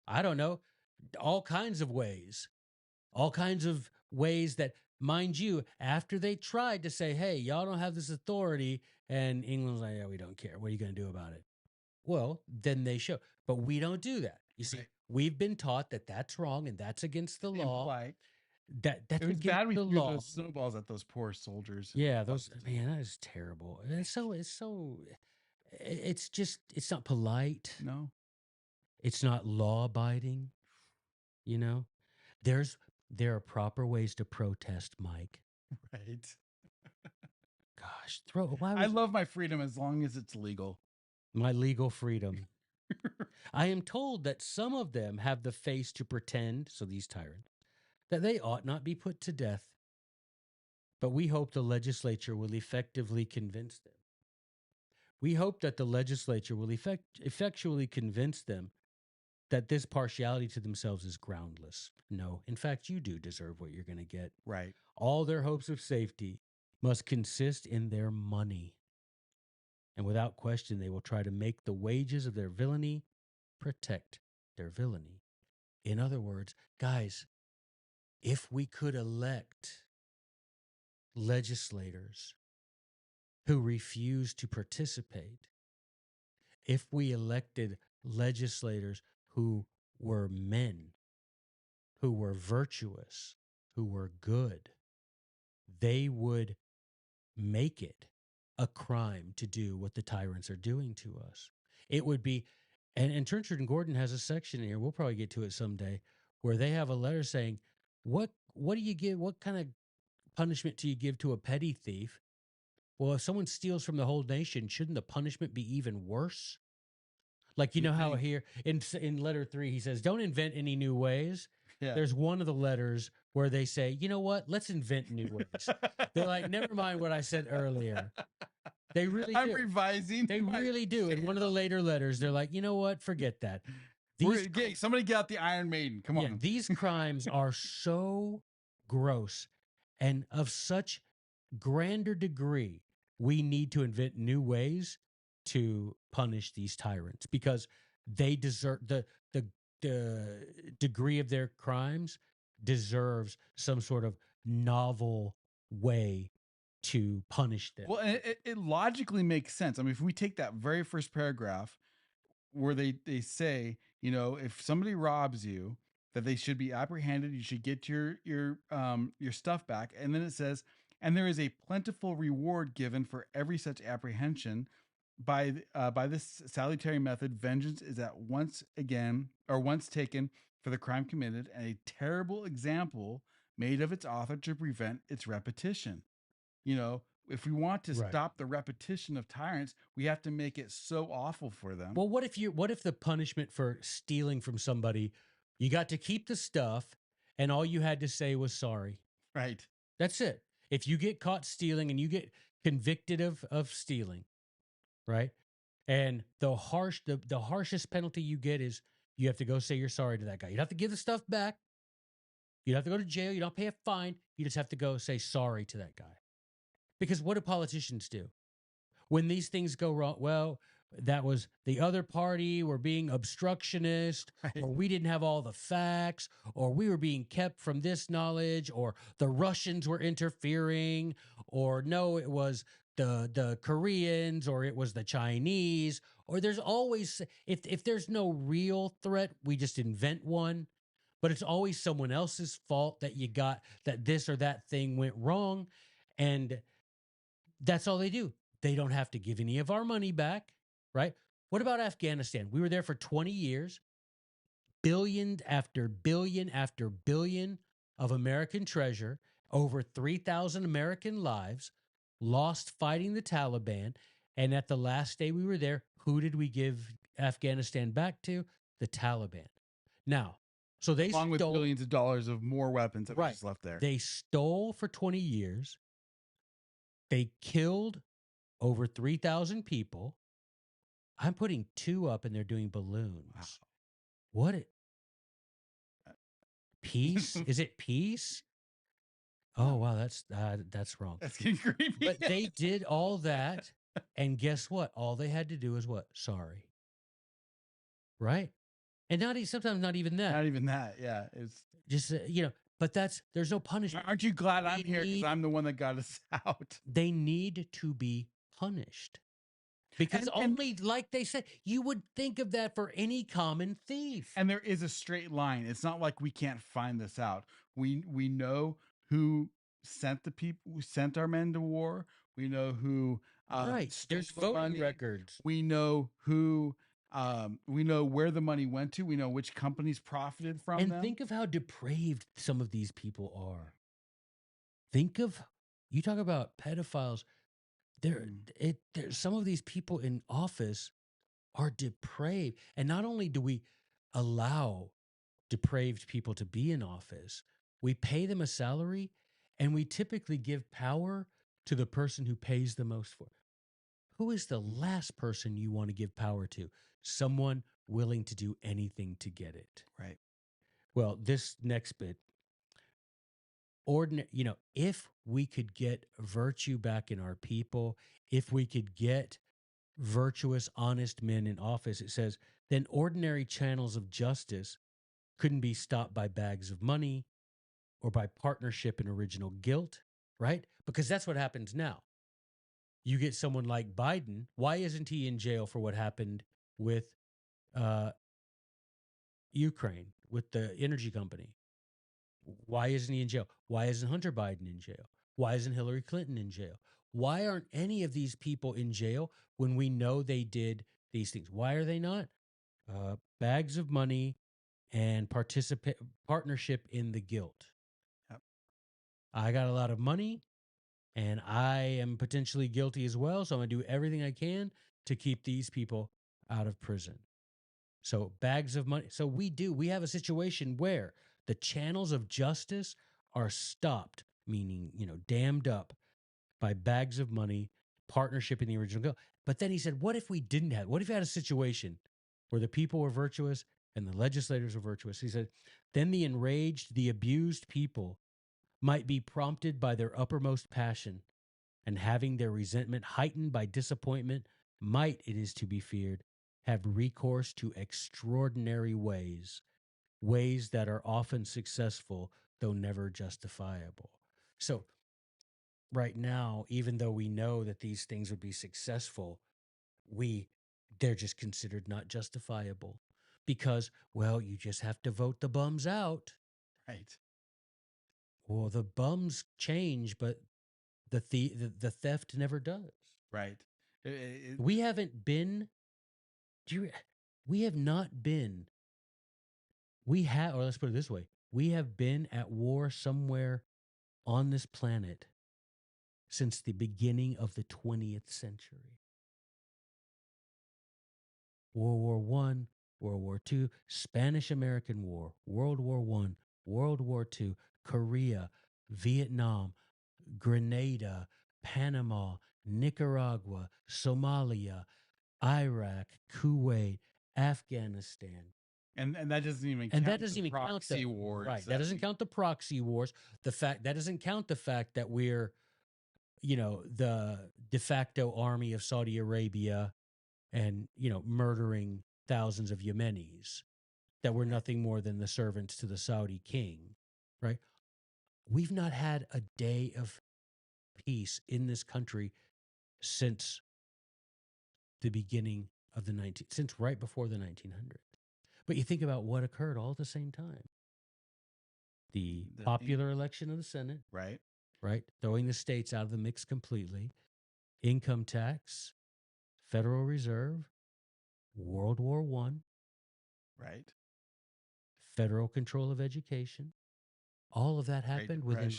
S2: I don't know. All kinds of ways. All kinds of ways that, mind you, after they tried to say, hey, y'all don't have this authority, and England's like, yeah, we don't care. What are you going to do about it? Well, then they show. But we don't do that. You see, we've been taught that that's wrong and that's against the law. That's
S1: it was
S2: against
S1: bad. We
S2: the
S1: threw
S2: law.
S1: those snowballs at those poor soldiers.
S2: Yeah, man, that is terrible. It's not polite.
S1: No,
S2: it's not law abiding. You know, there's There are proper ways to protest, Mike.
S1: Right.
S2: Gosh, why
S1: I
S2: was
S1: love my freedom as long as it's legal.
S2: my legal freedom? I am told that some of them have the face to pretend, so these tyrants, that they ought not be put to death. But we hope the legislature will effectively convince them. We hope that the legislature will effectually convince them that this partiality to themselves is groundless. No, in fact, you do deserve what you're going to get.
S1: Right.
S2: All their hopes of safety must consist in their money. And without question, they will try to make the wages of their villainy protect their villainy. In other words, guys, if we could elect legislators who refuse to participate, if we elected legislators who were men, who were virtuous, who were good, they would make it a crime to do what the tyrants are doing to us. It would be, and Trenchard and Gordon has a section here, we'll probably get to it someday, where they have a letter saying, what do you give, what kind of punishment do you give to a petty thief? Well, if someone steals from the whole nation, shouldn't the punishment be even worse? Like, you know how here in letter 3, he says, don't invent any new ways.
S1: Yeah.
S2: There's one of the letters where they say, you know what? Let's invent new ways. They're like, never mind what I said earlier. They really do.
S1: I'm revising.
S2: They really do. In one of the later letters, they're like, you know what? Forget that.
S1: Somebody get out the Iron Maiden. Come on.
S2: These crimes are so gross and of such grander degree. We need to invent new ways to punish these tyrants because they deserve the degree of their crimes deserves some sort of novel way to punish them.
S1: Well, it logically makes sense. I mean, if we take that very first paragraph where they say, you know, if somebody robs you, that they should be apprehended, you should get your stuff back, and then it says, and there is a plentiful reward given for every such apprehension. By this salutary method, vengeance is at once taken for the crime committed, and a terrible example made of its author to prevent its repetition. You know, if we want to stop the repetition of tyrants, we have to make it so awful for them.
S2: Well, what if the punishment for stealing from somebody, you got to keep the stuff and all you had to say was sorry.
S1: Right.
S2: That's it. If you get caught stealing and you get convicted of stealing, right? And the harshest penalty you get is you have to go say you're sorry to that guy. You don't have to give the stuff back. You don't have to go to jail. You don't pay a fine. You just have to go say sorry to that guy. Because what do politicians do? When these things go wrong, well, that was the other party were being obstructionist, or we didn't have all the facts, or we were being kept from this knowledge, or the Russians were interfering, or no, it was the Koreans, or it was the Chinese, or there's always, if there's no real threat, we just invent one, but it's always someone else's fault that you got, that this or that thing went wrong, and that's all they do. They don't have to give any of our money back, right? What about Afghanistan? We were there for 20 years, billion after billion after billion of American treasure, over 3,000 American lives lost fighting the Taliban. And at the last day we were there, who did we give Afghanistan back to? The Taliban. Now, so they
S1: along with billions of dollars of more weapons that were just left there.
S2: They stole for 20 years. They killed over 3,000 people. I'm putting 2 up and they're doing balloons. Wow. What? Peace? Is it peace? Oh, wow. That's wrong.
S1: That's getting creepy.
S2: But they did all that. And guess what? All they had to do is what? Sorry. Right? And sometimes not even that.
S1: Not even that. Yeah. It's
S2: just, but there's no punishment.
S1: Aren't you glad I'm here because I'm the one that got us out?
S2: They need to be punished. Because like they said, you would think of that for any common thief.
S1: And there is a straight line. It's not like we can't find this out. We know who sent the people who sent our men to war. We know who
S2: there's voting records.
S1: We know who We know where the money went to. We know which companies profited from
S2: And
S1: them.
S2: think of how depraved some of these people are. Think of, you talk about pedophiles. There's some of these people in office are depraved. And not only do we allow depraved people to be in office, we pay them a salary, and we typically give power to the person who pays the most for it. Who is the last person you want to give power to? Someone willing to do anything to get it.
S1: Right.
S2: Well, this next bit, if we could get virtue back in our people, if we could get virtuous, honest men in office, it says, then ordinary channels of justice couldn't be stopped by bags of money or by partnership in original guilt, right? Because that's what happens now. You get someone like Biden. Why isn't he in jail for what happened with uh, Ukraine, with the energy company? Why isn't he in jail? Why isn't Hunter Biden in jail? Why isn't Hillary Clinton in jail? Why aren't any of these people in jail when we know they did these things? Why are they not? Bags of money and partnership in the guilt.
S1: Yep.
S2: I got a lot of money and I am potentially guilty as well. So I'm going to do everything I can to keep these people out of prison. So bags of money. So we have a situation where the channels of justice are stopped, meaning, dammed up by bags of money, partnership in the original guilt. But then he said, what if we didn't have, what if you had a situation where the people were virtuous and the legislators were virtuous? He said, then the enraged, the abused people might be prompted by their uppermost passion, and having their resentment heightened by disappointment, might, it is to be feared, have recourse to extraordinary ways that are often successful, though never justifiable. So, right now, even though we know that these things would be successful, they're just considered not justifiable because, well, you just have to vote the bums out.
S1: Right.
S2: Well, the bums change, but the theft never does.
S1: Right.
S2: We haven't been. We have not been. We have, or let's put it this way: we have been at war somewhere on this planet since the beginning of the 20th century. World War One, World War Two, Spanish-American War, World War One, World War Two, Korea, Vietnam, Grenada, Panama, Nicaragua, Somalia, Iraq, Kuwait, Afghanistan.
S1: And that doesn't even
S2: And
S1: count
S2: that doesn't
S1: the
S2: even count
S1: proxy
S2: the
S1: wars.
S2: right. That doesn't count the proxy wars. That doesn't count the fact that we're, the de facto army of Saudi Arabia and, murdering thousands of Yemenis, that we're nothing more than the servants to the Saudi king, right? We've not had a day of peace in this country since the beginning of since right before the 1900s. But you think about what occurred all at the same time. The popular election of the Senate,
S1: Right.
S2: right? Throwing the states out of the mix completely. Income tax, Federal Reserve, World War One,
S1: Right.
S2: federal control of education. All of that happened within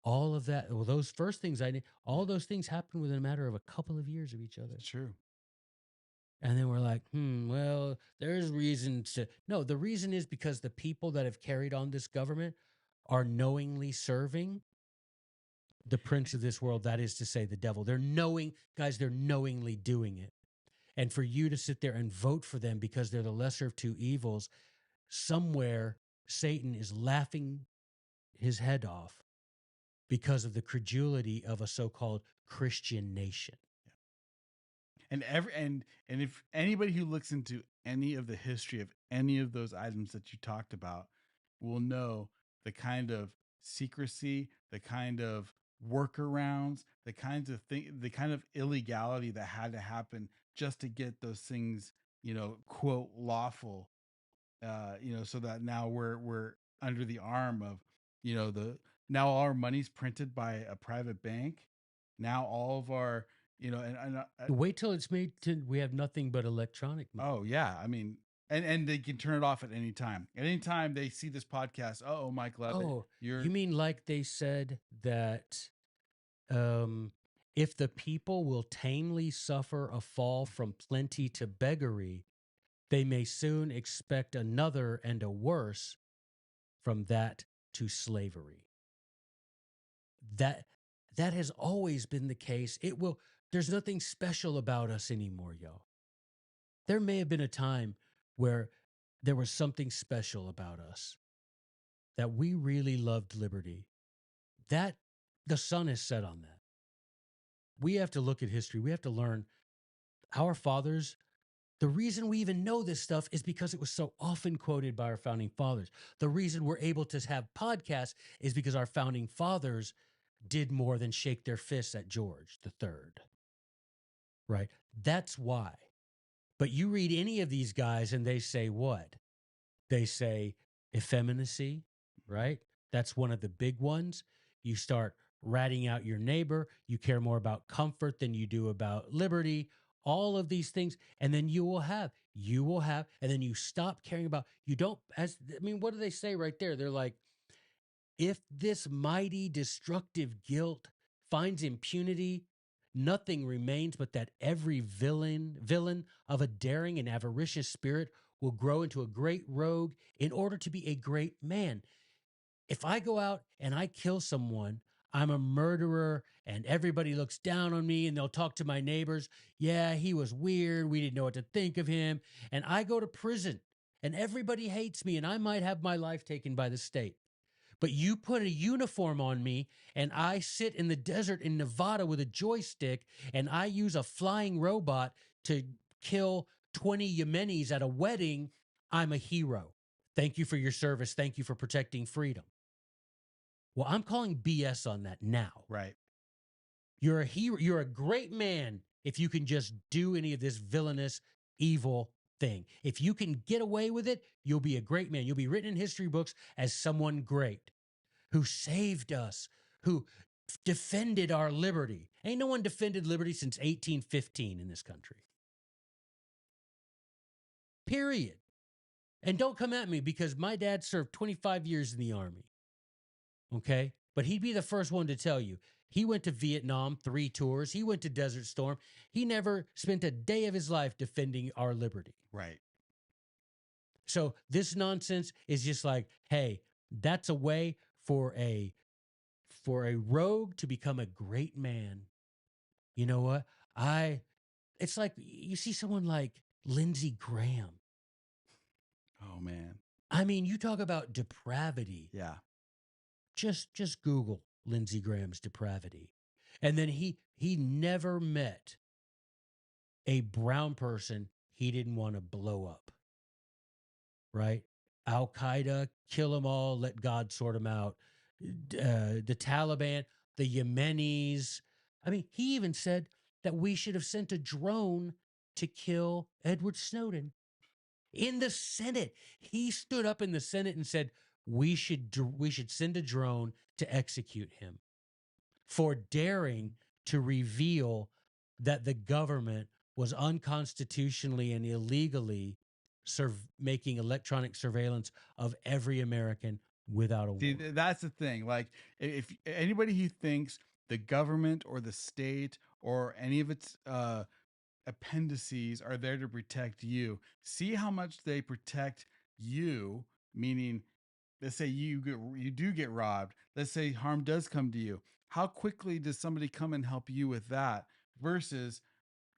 S2: all of that. Well, those first things all those things happened within a matter of a couple of years of each other.
S1: It's true.
S2: And then we're like, well, there's reasons to. No, the reason is because the people that have carried on this government are knowingly serving the prince of this world. That is to say, the devil. They're knowingly doing it. And for you to sit there and vote for them because they're the lesser of two evils, somewhere Satan is laughing his head off because of the credulity of a so-called Christian nation.
S1: And if anybody who looks into any of the history of any of those items that you talked about will know the kind of secrecy, the kind of workarounds, the kinds of the kind of illegality that had to happen just to get those things, quote lawful, so that now we're under the arm of, now all our money's printed by a private bank. Now all of our,
S2: Wait till it's made to we have nothing but electronic money.
S1: oh yeah, I mean, and they can turn it off at any time. At any time they see this podcast, oh, Mike Leavitt,
S2: Oh,
S1: you're
S2: you mean like they said that if the people will tamely suffer a fall from plenty to beggary, they may soon expect another and a worse from that to slavery. That that has always been the case. It will there's nothing special about us anymore, yo. There may have been a time where there was something special about us, that we really loved liberty. That the sun has set on that. We have to look at history. We have to learn our fathers. The reason we even know this stuff is because it was so often quoted by our founding fathers. The reason we're able to have podcasts is because our founding fathers did more than shake their fists at George III. Right? That's why. But you read any of these guys and they say what? They say effeminacy, right? That's one of the big ones. You start ratting out your neighbor. You care more about comfort than you do about liberty. All of these things. And then you will have, and then you stop caring about, you don't, what do they say right there? They're like, if this mighty destructive guilt finds impunity, nothing remains but that every villain of a daring and avaricious spirit will grow into a great rogue in order to be a great man. If I go out and I kill someone, I'm a murderer and everybody looks down on me and they'll talk to my neighbors. Yeah, he was weird. We didn't know what to think of him. And I go to prison and everybody hates me and I might have my life taken by the state. But you put a uniform on me and I sit in the desert in Nevada with a joystick and I use a flying robot to kill 20 Yemenis at a wedding. I'm a hero. Thank you for your service. Thank you for protecting freedom. Well, I'm calling BS on that now.
S1: right.
S2: You're a hero. You're a great man if you can just do any of this villainous, evil thing. If you can get away with it, you'll be a great man. You'll be written in history books as someone great who saved us, who defended our liberty. Ain't no one defended liberty since 1815 in this country. Period. And don't come at me because my dad served 25 years in the Army. Okay? But he'd be the first one to tell you. He went to Vietnam 3 tours. He went to Desert Storm. He never spent a day of his life defending our liberty.
S1: Right.
S2: So this nonsense is just like, hey, that's a way for a rogue to become a great man. You know what? It's like you see someone like Lindsey Graham.
S1: Oh man.
S2: I mean, you talk about depravity.
S1: Yeah.
S2: Just Google Lindsey Graham's depravity. And then he never met a brown person he didn't want to blow up. Right? Al Qaeda, kill them all, let God sort them out. The Taliban, the Yemenis. I mean, he even said that we should have sent a drone to kill Edward Snowden in the Senate. He stood up in the Senate and said we should send a drone to execute him for daring to reveal that the government was unconstitutionally and illegally making electronic surveillance of every American without a
S1: See,
S2: warrant.
S1: that's the thing. Like, if anybody who thinks the government or the state or any of its appendices are there to protect you, see how much they protect you. Meaning, let's say you do get robbed. Let's say harm does come to you. How quickly does somebody come and help you with that? Versus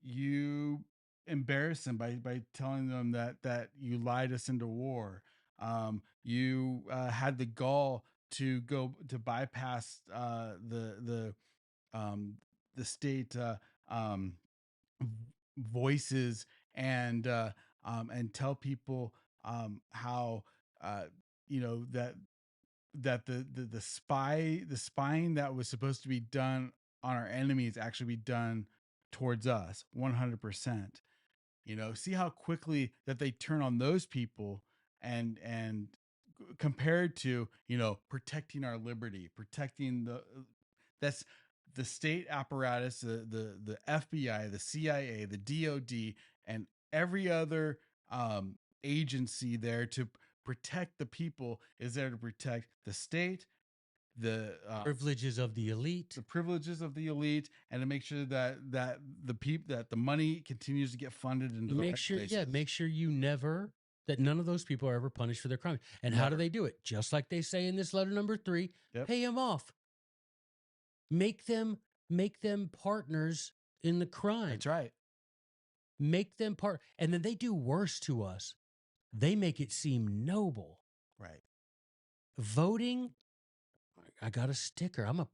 S1: you embarrass them by telling them that you lied us into war. You had the gall to go to bypass the state voices and tell people how you know that the spying that was supposed to be done on our enemies actually be done towards us 100%. See how quickly that they turn on those people and compared to protecting our liberty, protecting the that's the state apparatus, the FBI, the CIA, the DOD, and every other agency there to protect the people is there to protect the state, the
S2: privileges of the elite,
S1: and to make sure that the money continues to get funded into the
S2: make
S1: right
S2: sure,
S1: places.
S2: make sure that none of those people are ever punished for their crime. And how do they do it? Just like they say in this letter number 3, pay them off. Make them partners in the crime.
S1: That's right.
S2: Make them part, and then they do worse to us. They make it seem noble.
S1: Right.
S2: Voting, I got a sticker. I'm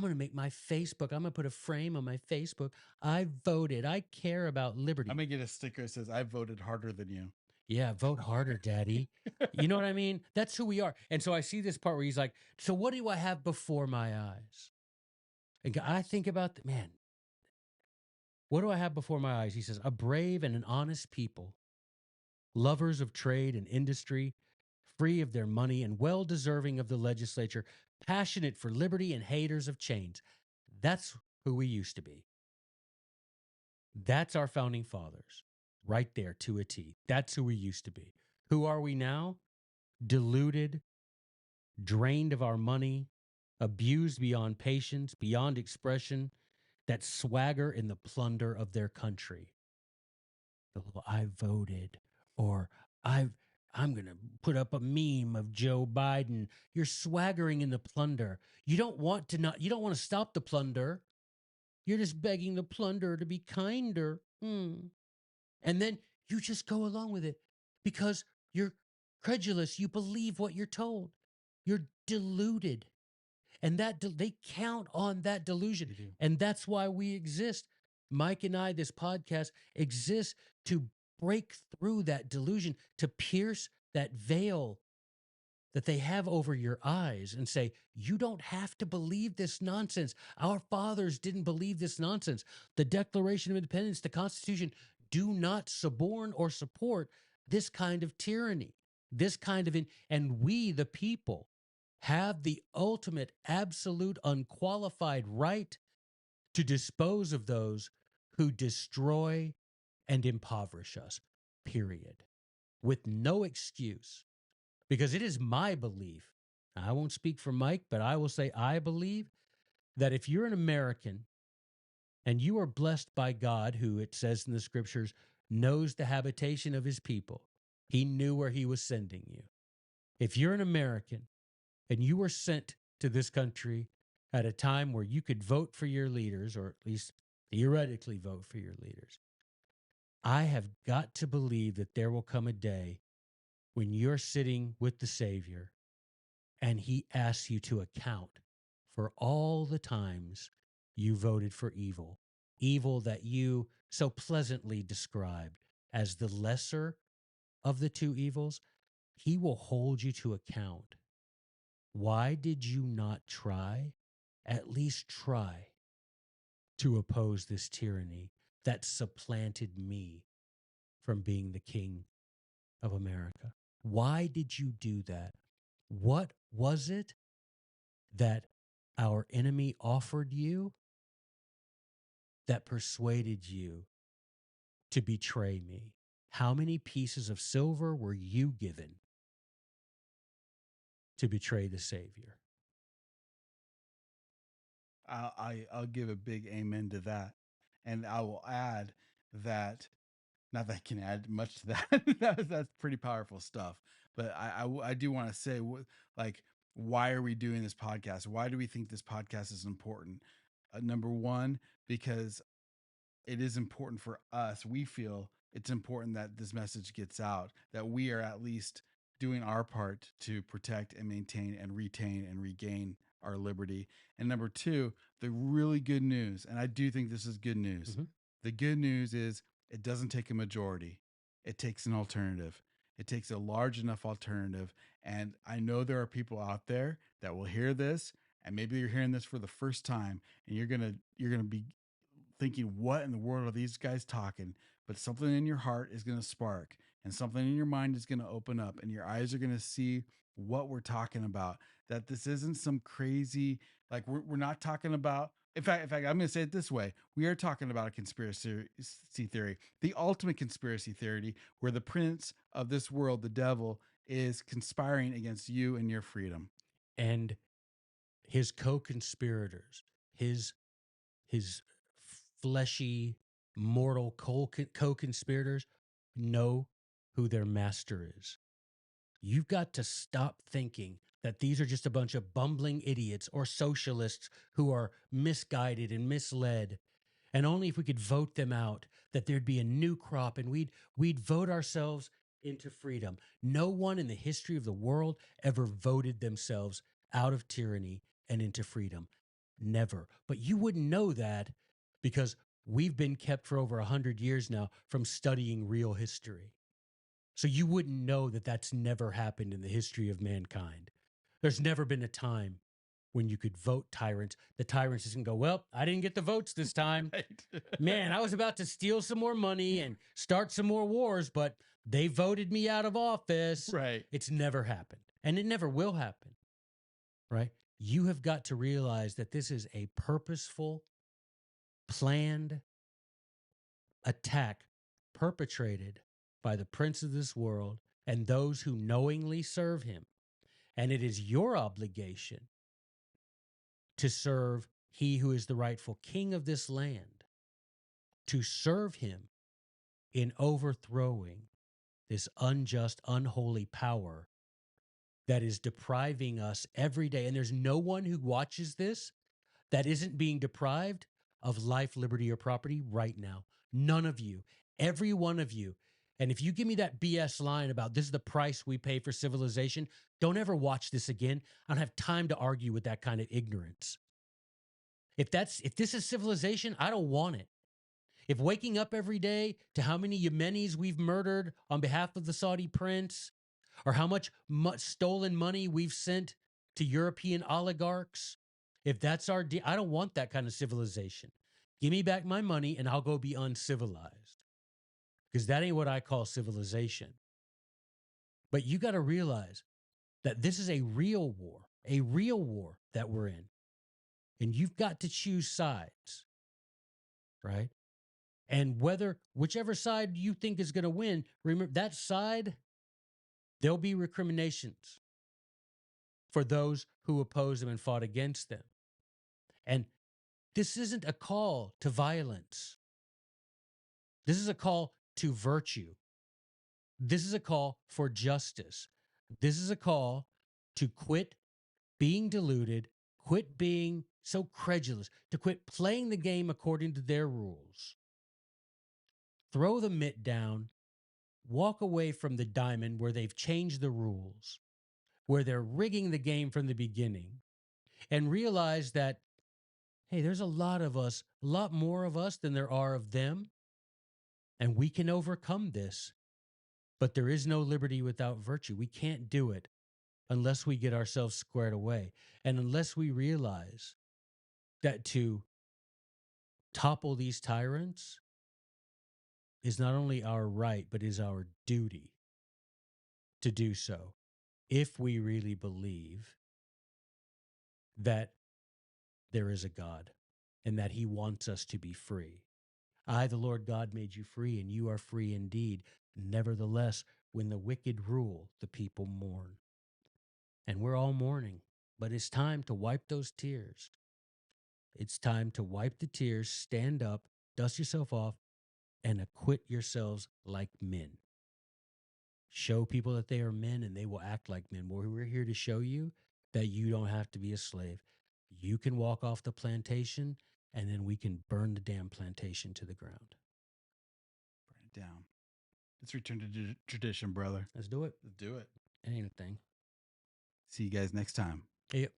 S2: gonna make my Facebook. I'm gonna put a frame on my Facebook. I voted. I care about liberty.
S1: I'm gonna get a sticker that says I voted harder than you.
S2: Yeah, vote harder, daddy. You know what I mean? That's who we are. And so I see this part where he's like, so what do I have before my eyes? And I think about, man, what do I have before my eyes? He says, a brave and an honest people, lovers of trade and industry, free of their money and well deserving of the legislature, passionate for liberty and haters of chains. That's who we used to be. That's our founding fathers, right there to a T. That's who we used to be. Who are we now? Deluded, drained of our money, abused beyond patience, beyond expression, that swagger in the plunder of their country. I voted, or I'm going to put up a meme of Joe Biden. You're swaggering in the plunder. You don't want to stop the plunder. You're just begging the plunder to be kinder. And then you just go along with it because you're credulous. You believe what you're told. You're deluded. And they count on that delusion. And that's why we exist. Mike and I, this podcast, exists to break through that delusion, to pierce that veil that they have over your eyes and say, you don't have to believe this nonsense. Our fathers didn't believe this nonsense. The Declaration of Independence, the Constitution, do not suborn or support this kind of tyranny, and we, the people, have the ultimate, absolute, unqualified right to dispose of those who destroy and impoverish us, period, with no excuse. Because it is my belief, I won't speak for Mike, but I will say I believe that if you're an American and you are blessed by God, who it says in the scriptures, knows the habitation of his people, he knew where he was sending you. If you're an American and you were sent to this country at a time where you could vote for your leaders, or at least theoretically vote for your leaders, I have got to believe that there will come a day when you're sitting with the Savior and he asks you to account for all the times you voted for evil, evil that you so pleasantly described as the lesser of the two evils. He will hold you to account. Why did you not try, at least try, to oppose this tyranny that supplanted me from being the king of America? Why did you do that? What was it that our enemy offered you that persuaded you to betray me? How many pieces of silver were you given to betray the Savior?
S1: I'll give a big amen to that, and I will add that. Not that I can add much to that. That's pretty powerful stuff. But I do want to say, like, why are we doing this podcast? Why do we think this podcast is important? Number one, because it is important for us. We feel it's important that this message gets out, that we are at least doing our part to protect and maintain and retain and regain our liberty. And number two, the really good news, and I do think this is good news.
S2: Mm-hmm.
S1: The good news is it doesn't take a majority. It takes an alternative. It takes a large enough alternative. And I know there are people out there that will hear this, and maybe you're hearing this for the first time, and you're gonna be thinking, what in the world are these guys talking? But something in your heart is gonna spark, and something in your mind is gonna open up, and your eyes are gonna see what we're talking about. That this isn't some crazy, like we're not talking about In fact, I'm going to say it this way. We are talking about a conspiracy theory, the ultimate conspiracy theory, where the prince of this world, the devil, is conspiring against you and your freedom.
S2: And his co-conspirators, his fleshy, mortal co-conspirators know who their master is. You've got to stop thinking that these are just a bunch of bumbling idiots or socialists who are misguided and misled. And only if we could vote them out, that there'd be a new crop and we'd vote ourselves into freedom. No one in the history of the world ever voted themselves out of tyranny and into freedom. Never. But you wouldn't know that because we've been kept for over 100 years now from studying real history. So you wouldn't know that that's never happened in the history of mankind. There's never been a time when you could vote tyrants. The tyrants just can go, well, I didn't get the votes this time.
S1: Right.
S2: Man, I was about to steal some more money and start some more wars, but they voted me out of office.
S1: Right.
S2: It's never happened. And it never will happen. Right? You have got to realize that this is a purposeful, planned attack perpetrated by the prince of this world and those who knowingly serve him. And it is your obligation to serve he who is the rightful king of this land, to serve him in overthrowing this unjust, unholy power that is depriving us every day. And there's no one who watches this that isn't being deprived of life, liberty, or property right now. None of you, every one of you. And if you give me that BS line about this is the price we pay for civilization, don't ever watch this again. I don't have time to argue with that kind of ignorance. If this is civilization, I don't want it. If waking up every day to how many Yemenis we've murdered on behalf of the Saudi prince, or how much stolen money we've sent to European oligarchs, if that's our deal, I don't want that kind of civilization. Give me back my money and I'll go be uncivilized. Because that ain't what I call civilization. But you got to realize that this is a real war that we're in. And you've got to choose sides, right? And whichever side you think is going to win, remember that side, there'll be recriminations for those who oppose them and fought against them. And this isn't a call to violence. This is a call to virtue. This is a call for justice. This is a call to quit being deluded, quit being so credulous, to quit playing the game according to their rules. Throw the mitt down, walk away from the diamond where they've changed the rules, where they're rigging the game from the beginning, and realize that, hey, there's a lot of us, a lot more of us than there are of them, and we can overcome this. But there is no liberty without virtue. We can't do it unless we get ourselves squared away, and unless we realize that to topple these tyrants is not only our right, but is our duty to do so, if we really believe that there is a God and that he wants us to be free. I, the Lord God, made you free, and you are free indeed. Nevertheless, when the wicked rule, the people mourn. And we're all mourning, but it's time to wipe those tears. It's time to wipe the tears, stand up, dust yourself off, and acquit yourselves like men. Show people that they are men and they will act like men. We're here to show you that you don't have to be a slave. You can walk off the plantation, and then we can burn the damn plantation to the ground.
S1: Burn it down. Let's return to tradition, brother.
S2: Let's do it.
S1: Let's do it.
S2: It ain't a thing.
S1: See you guys next time.
S2: Yep.